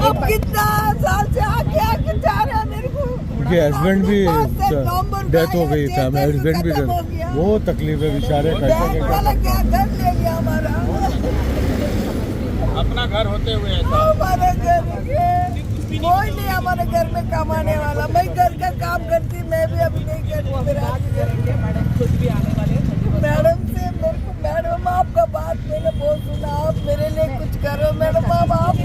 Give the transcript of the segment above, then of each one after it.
अब कितना साल से आके जा रहा है मेरे को। उनके हस्बैंड भी डेथ हो गई था, हस्बैंड भी वो तकलीफ है बेचारे। क्या घर ले गया हमारा, अपना घर होते हुए हमारे घर कोई नहीं, हमारे घर में कमाने वाला। मैं घर का काम करती, मैं भी अभी नहीं करती। मैडम से मेरे को, मैडम आपका बात मैंने बहुत सुना, आप मेरे लिए कुछ करो मैडम। आप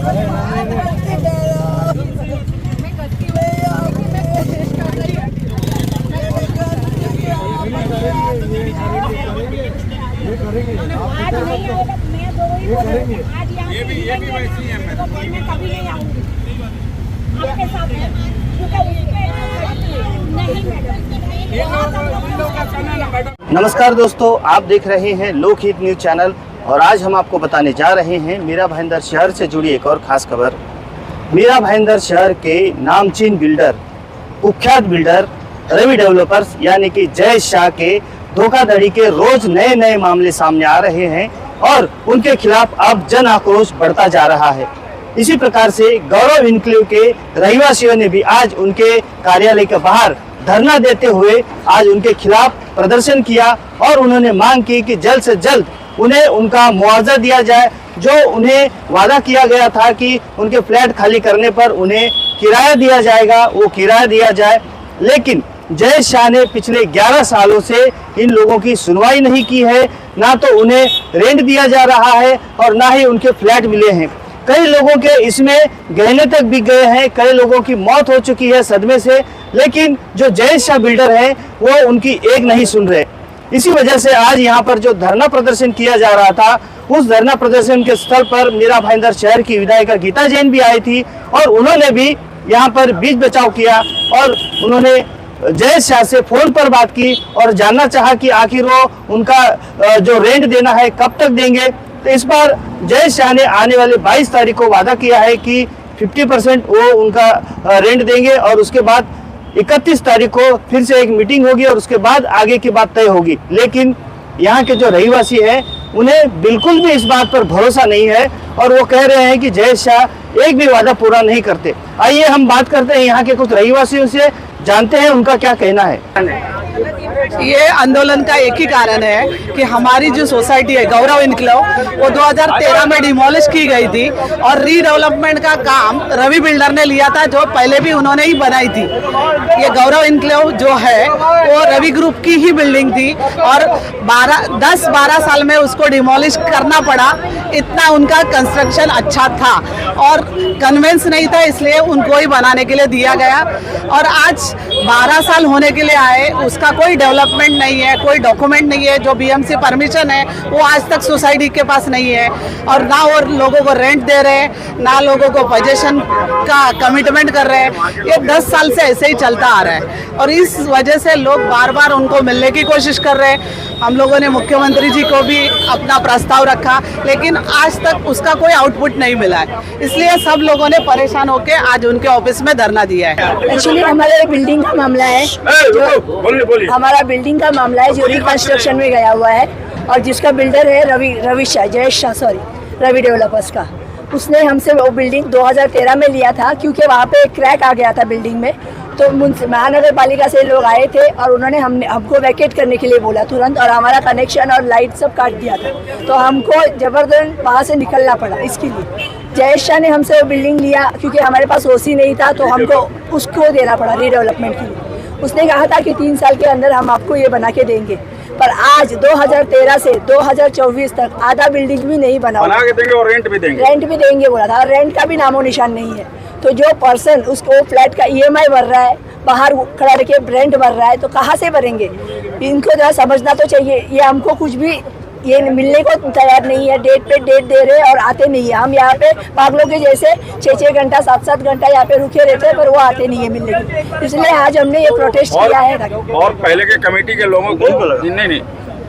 ये भी वैसी है। मैं कभी नहीं आऊंगी आपके साथ नमस्कार दोस्तों, आप देख रहे हैं लोकहित न्यूज चैनल और आज हम आपको बताने जा रहे हैं मीरा भाईंदर शहर से जुड़ी एक और खास खबर। मीरा भाईंदर शहर के नामचीन बिल्डर, कुख्यात बिल्डर रवि डेवलपर्स यानी कि जय शाह के धोखाधड़ी के रोज नए नए मामले सामने आ रहे हैं और उनके खिलाफ अब जन आक्रोश बढ़ता जा रहा है। इसी प्रकार से गौरव इनक्लेव के रहवासियों ने भी आज उनके कार्यालय के बाहर धरना देते हुए आज उनके खिलाफ प्रदर्शन किया और उन्होंने मांग की कि जल्द से जल्द उन्हें उनका मुआवजा दिया जाए। जो उन्हें वादा किया गया था कि उनके फ्लैट खाली करने पर उन्हें किराया दिया जाएगा, वो किराया दिया जाए। लेकिन जय शाह ने पिछले 11 सालों से इन लोगों की सुनवाई नहीं की है, ना तो उन्हें रेंट दिया जा रहा है और ना ही उनके फ्लैट मिले हैं। कई लोगों के इसमें गहने तक बिक गए हैं, कई लोगों की मौत हो चुकी है सदमे से, लेकिन जो जय शाह बिल्डर हैं वो उनकी एक नहीं सुन रहे। इसी वजह से आज यहाँ पर जो धरना प्रदर्शन किया जा रहा था, उस धरना प्रदर्शन के स्थल पर मीरा भाईंदर शहर की विधायिका गीता जैन भी आई थी और उन्होंने भी यहाँ पर बीच बचाव किया और उन्होंने जय शाह से फोन पर बात की और जानना चाहा कि आखिर वो उनका जो रेंट देना है कब तक देंगे। तो इस बार जय शाह ने आने वाले 22 तारीख को वादा किया है कि 50% वो उनका रेंट देंगे और उसके बाद 31 तारीख को फिर से एक मीटिंग होगी और उसके बाद आगे की बात तय होगी। लेकिन यहाँ के जो रहवासी हैं उन्हें बिल्कुल भी इस बात पर भरोसा नहीं है और वो कह रहे हैं कि जय शाह एक भी वादा पूरा नहीं करते। आइए हम बात करते हैं यहाँ के कुछ रहवासियों से, जानते हैं उनका क्या कहना है। ये आंदोलन का एक ही कारण है कि हमारी जो सोसाइटी है गौरव इनक्लेव, वो 2013 में डिमोलिश की गई थी और रीडेवलपमेंट का काम रवि बिल्डर ने लिया था, जो पहले भी उन्होंने ही बनाई थी। ये गौरव इनक्लेव जो है वो रवि ग्रुप की ही बिल्डिंग थी और 10-12 साल में उसको डिमोलिश करना पड़ा। इतना उनका कंस्ट्रक्शन अच्छा था और कन्वेंस नहीं था, इसलिए उनको ही बनाने के लिए दिया गया और आज 12 साल होने के लिए आए, उसका कोई डेवलपमेंट नहीं है, कोई डॉक्यूमेंट नहीं है। जो बीएमसी परमिशन है वो आज तक सोसाइटी के पास नहीं है और ना वो लोगों को रेंट दे रहे हैं, ना लोगों को पोजीशन का कमिटमेंट कर रहे हैं। ये 10 साल से ऐसे ही चलता आ रहा है और इस वजह से लोग बार बार उनको मिलने की कोशिश कर रहे हैं। हम लोगों ने मुख्यमंत्री जी को भी अपना प्रस्ताव रखा, लेकिन आज तक उसका कोई आउटपुट नहीं मिला है, इसलिए सब लोगों ने परेशान होकर आज उनके ऑफिस में धरना दिया है। एक्चुअली हमारे बिल्डिंग का मामला है, हमारा बिल्डिंग का मामला है जो रिकंस्ट्रक्शन में गया हुआ है और जिसका बिल्डर है रवि डेवलपर्स का। उसने हमसे वो बिल्डिंग 2013 में लिया था क्योंकि वहाँ पे क्रैक आ गया था बिल्डिंग में, तो महानगर पालिका से लोग आए थे और उन्होंने हमको वैकेट करने के लिए बोला तुरंत और हमारा कनेक्शन और लाइट सब काट दिया था, तो हमको जबरदस्त वहाँ से निकलना पड़ा। इसके लिए जय शाह ने हमसे वो बिल्डिंग लिया क्योंकि हमारे पास ओसी नहीं था, तो हमको उसको देना पड़ा रीडेवलपमेंट के लिए। उसने कहा था कि 3 साल के अंदर हम आपको ये बना के देंगे, पर आज 2013 से 2024 तक आधा बिल्डिंग भी नहीं बना के देंगे और रेंट भी देंगे बोला था, रेंट का भी नामो निशान नहीं है। तो जो पर्सन उसको फ्लैट का EMI भर रहा है, बाहर खड़ा रह के रेंट भर रहा है, तो कहाँ से भरेंगे? इनको जरा समझना तो चाहिए। ये हमको कुछ भी ये मिलने को तैयार नहीं है, डेट पे डेट दे रहे हैं और आते नहीं है। हम यहाँ पे पागलों के जैसे 6-6 घंटा 7-7 घंटा यहाँ पे रुके रहते हैं, पर वो आते नहीं है मिलने को। इसलिए आज हमने ये प्रोटेस्ट किया है। और पहले के कमेटी के लोगों को नहीं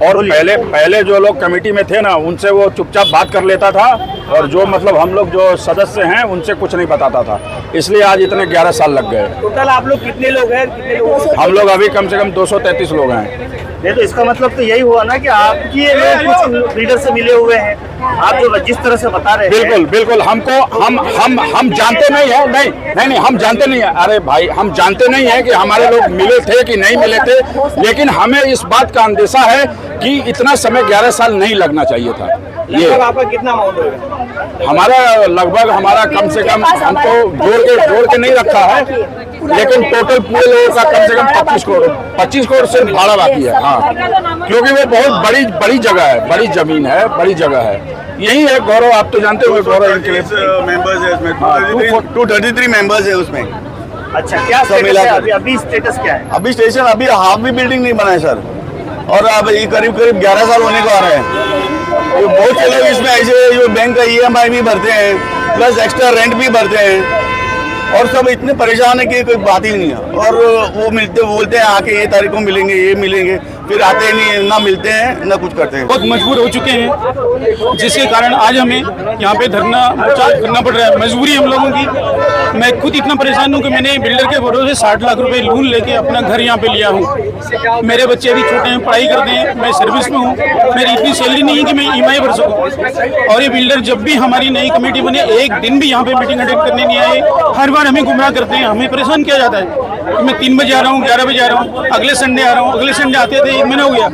और पहले जो लोग कमेटी में थे ना, उनसे वो चुपचाप बात कर लेता था और जो मतलब हम लोग जो सदस्य हैं उनसे कुछ नहीं बताता था, इसलिए आज इतने 11 साल लग गए। टोटल आप लोग कितने लोग हैं? हम लोग अभी कम से कम 233 लोग हैं। नहीं तो इसका मतलब तो यही हुआ ना कि आपकी कुछ लीडर से मिले हुए हैं। आप जो जिस तरह से बता रहे हैं बिल्कुल बिल्कुल हमको हम जानते नहीं है, नहीं हम जानते नहीं है। अरे भाई हम जानते नहीं है कि हमारे लोग मिले थे कि नहीं मिले थे, लेकिन हमें इस बात का अंदेशा है कि इतना समय 11 साल नहीं लगना चाहिए था। ये आपका कितना अमाउंट होगा? हमारा लगभग हमारा कम से कम हमको जोड़ के नहीं रखा है, लेकिन टोटल पूरे लोगों का कम से कम 25 करोड़ से भाड़ा बाकी है। हाँ, क्योंकि वो बहुत बड़ी जगह है, बड़ी जमीन है, बड़ी जगह है। यही है गौरव, आप तो जानते होंगे गौरव मेंबर्स है इसमें, 233 मेंबर्स है उसमें। अच्छा, क्या स्टेटस है अभी स्टेटस क्या है? अभी स्टेशन अभी हाफ भी बिल्डिंग नहीं बना है सर, और अब ये करीब 11 साल होने को आ रहे हैं। तो बहुत से लोग इसमें ऐसे जो बैंक का EMI भी भरते हैं, प्लस एक्स्ट्रा रेंट भी भरते हैं, और सब इतने परेशान है कि कोई बात ही नहीं है। और वो बोलते हैं आके ये तारीख को मिलेंगे, ये मिलेंगे, फिर आते ही नहीं, ना मिलते हैं ना कुछ करते हैं। बहुत मजबूर हो चुके हैं, जिसके कारण आज हमें यहाँ पे धरना प्रचार करना पड़ रहा है। मजबूरी हम लोगों की। मैं खुद इतना परेशान हूँ कि मैंने बिल्डर के भरोसे 60 लाख रुपए लोन लेके अपना घर यहाँ पे लिया हूँ। मेरे बच्चे अभी छोटे हैं, पढ़ाई करते हैं, मैं सर्विस में हूँ, मेरी इतनी सैलरी नहीं है कि मैं EMI भर सकूँ। और ये बिल्डर जब भी हमारी नई कमेटी बने, एक दिन भी यहाँ पे मीटिंग अटेंड करने नहीं आए। हर बार हमें गुमराह करते हैं, हमें परेशान किया जाता है। मैं 3 बजे आ रहा हूँ, 11 बजे आ रहा हूँ, अगले संडे आ रहा हूँ, अगले संडे आते थे 1 महीना हो गया,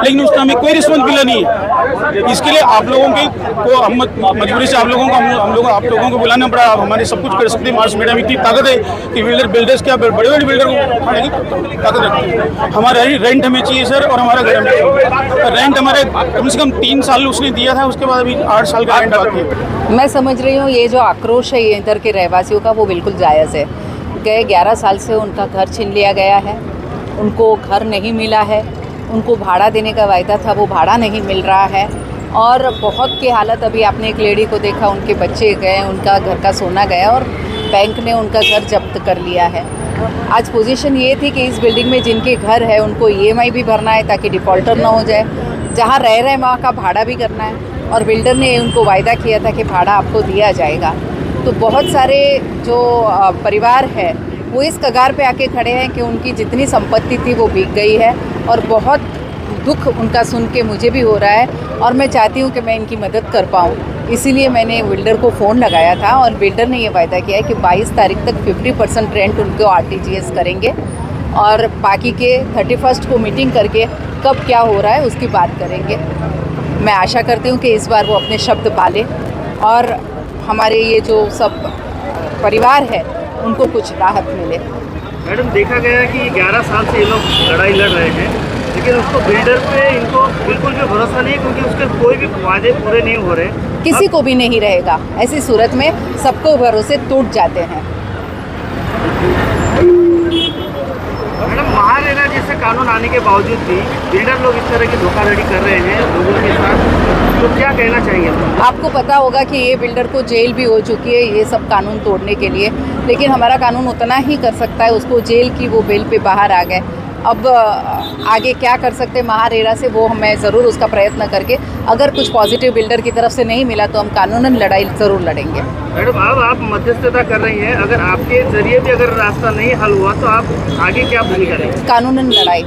लेकिन उसका हमें कोई रिस्पॉन्स मिला नहीं है। इसके लिए आप लोगों के को हम मजबूरी से आप लोगों को बुलाना पड़ा। आप हमारे सब कुछ कर सकते हैं। मास मीडिया में इतनी ताकत है कि बिल्डर्स क्या बड़े बिल्डर को उठाने की ताकत रखते हैं। हमारा रेंट हमें चाहिए सर, और हमारा घर हमें चाहिए। रेंट हमारे कम से कम 3 साल उसने दिया था, उसके बाद अभी 8 साल का रेंट बाकी है। मैं समझ रही हूँ ये जो आक्रोश है ये इधर के रहवासियों का, वो बिल्कुल जायज़ है। गए 11 साल से उनका घर छीन लिया गया है, उनको घर नहीं मिला है, उनको भाड़ा देने का वायदा था वो भाड़ा नहीं मिल रहा है, और बहुत की हालत। अभी आपने एक लेडी को देखा, उनके बच्चे गए, उनका घर का सोना गया, और बैंक ने उनका घर जब्त कर लिया है। आज पोजीशन ये थी कि इस बिल्डिंग में जिनके घर है उनको EMI भी भरना है ताकि डिफ़ॉल्टर ना हो जाए, जहाँ रह रहे वहाँ का भाड़ा भी करना है, और बिल्डर ने उनको वायदा किया था कि भाड़ा आपको दिया जाएगा। तो बहुत सारे जो परिवार है वो इस कगार पे आके खड़े हैं कि उनकी जितनी संपत्ति थी वो बिक गई है, और बहुत दुख उनका सुन के मुझे भी हो रहा है, और मैं चाहती हूँ कि मैं इनकी मदद कर पाऊँ। इसीलिए मैंने बिल्डर को फ़ोन लगाया था, और बिल्डर ने ये वायदा किया है कि 22 तारीख तक 50% रेंट उनको RTGS करेंगे, और बाकी के 31 को मीटिंग करके कब क्या हो रहा है उसकी बात करेंगे। मैं आशा करती हूँ कि इस बार वो अपने शब्द पाले, और हमारे ये जो सब परिवार है उनको कुछ राहत मिले। मैडम, देखा गया कि 11 साल से ये लोग लड़ाई लड़ रहे हैं, लेकिन उसको बिल्डर पे इनको बिल्कुल भी भरोसा नहीं है, क्योंकि उसके कोई भी वादे पूरे नहीं हो रहे। किसी को भी नहीं रहेगा, ऐसी सूरत में सबको भरोसे टूट जाते हैं। मैडम, महारेरा जैसे कानून आने के बावजूद भी बिल्डर लोग इस तरह की धोखाधड़ी कर रहे हैं लोगों के साथ, तो क्या कहना चाहिए? आपको पता होगा कि ये बिल्डर को जेल भी हो चुकी है ये सब कानून तोड़ने के लिए, लेकिन हमारा कानून उतना ही कर सकता है। उसको जेल की वो बेल पे बाहर आ गए, अब आगे क्या कर सकते हैं महारेरा से, वो मैं ज़रूर उसका प्रयत्न करके, अगर कुछ पॉजिटिव बिल्डर की तरफ से नहीं मिला तो हम कानूनन लड़ाई ज़रूर लड़ेंगे। मैडम, अब आप मध्यस्थता कर रही हैं, अगर आपके जरिए भी अगर रास्ता नहीं हल हुआ तो आप आगे क्या भूमिका करेंगे? कानूनन लड़ाई।